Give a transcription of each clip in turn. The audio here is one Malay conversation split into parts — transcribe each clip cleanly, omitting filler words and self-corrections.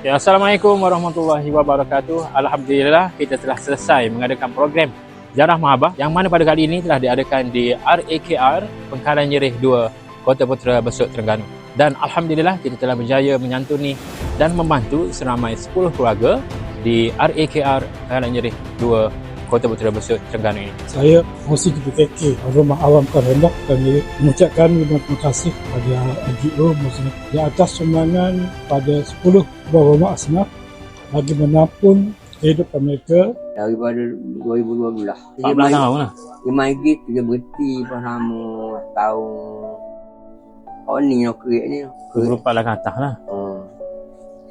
Ya, Assalamualaikum warahmatullahi wabarakatuh. Alhamdulillah kita telah selesai mengadakan program Ziarah Mahabbah yang mana pada kali ini telah diadakan di RAKR Pengkalan Nyerih 2 Kota Putra Besut Terengganu. Dan Alhamdulillah kita telah berjaya menyantuni dan membantu seramai 10 keluarga di RAKR Pengkalan Nyerih 2 Kota Putra Besut Terengganu ini. Saya Musi KPK Rumah Awam Kerendah kami mengucapkan terima kasih pada NGO Muslim di atas sumbangan pada 10 buah rumah asnaf bagi menampung kehidupan mereka daripada 2012. 14 tahun lah. Dia main gig, dia berhenti bersama tahun ni nak create ni. Berupa lah ke atas lah.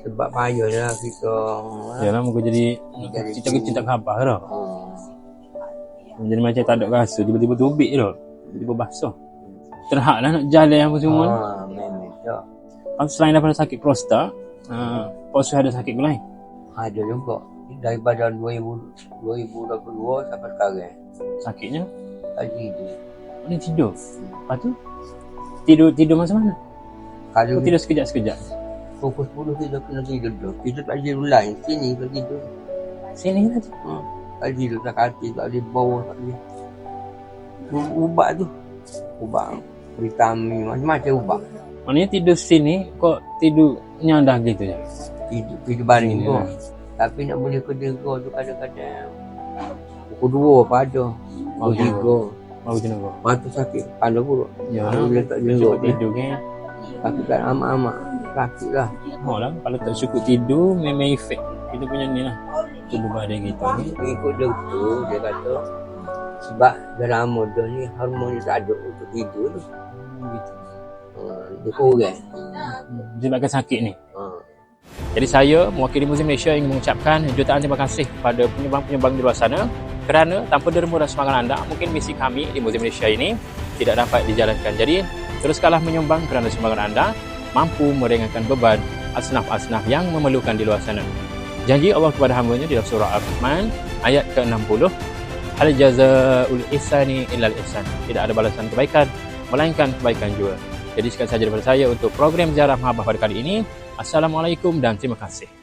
Sebab payahlah kita. Yalah muka jadi kecil-kecil tak khabar dah. Jadi macam tak ada rasa, tiba-tiba tubik dah. Tiba-tiba basah. Terhad lah nak jalan apa semua. Memang tak. Selain daripada sakit prostat, Pak ada sakit ke lain? Ada juga. Daripada 2022 sampai sekarang. Sakitnya? Tadi tu. Mana tidur? Lepas tu? Tidur masa mana? Kalau Tidur sekejap-sekejap. pukul 10 kita kena tidur tu. Kita tak tidur lain. Sini kita tidur. Sini kan? Tak tidur tak kaki, tak di bawah, tak di. Ubat tu. Ubat. Vitamin, macam-macam ubat. Maknanya tidur sini, kok tidur nyandah gitu ya? Tidur baring Sini tu. lah. Tapi nak boleh kedengkau tu kadang-kadang. Pukul 2 pada. Pukul 3. Baru jenuh kok. Lepas tu sakit kepala pula. Ya, Boleh tak cukup tidur. tidur kan? Tapi kan amat-amat sakit lah. Oh lah, kalau tak cukup tidur, memang efek. Kita punya ni lah. Tubuh badan kita ni. Ikut doktor, dia kata sebab dalam muda ni hormon dia tak ada untuk tidur tu. Gitu. Dia kurang. Disebabkan sakit ni. Jadi saya, mewakili Muslim Malaysia, ingin mengucapkan jutaan terima kasih kepada penyumbang-penyumbang di luar sana kerana tanpa derma dan semangat anda, mungkin misi kami di Muslim Malaysia ini tidak dapat dijalankan. Jadi, teruskanlah menyumbang kerana sumbangan anda mampu meringankan beban asnaf-asnaf yang memerlukan di luar sana. Janji Allah kepada hamba-Nya di dalam surah Ar-Rahman ayat ke-60, hal jazaa'ul ihsani illal ihsan. Tidak ada balasan kebaikan melainkan kebaikan juga. Jadi sekian sahaja daripada saya untuk program Ziarah Mahabbah pada kali ini. Assalamualaikum dan terima kasih.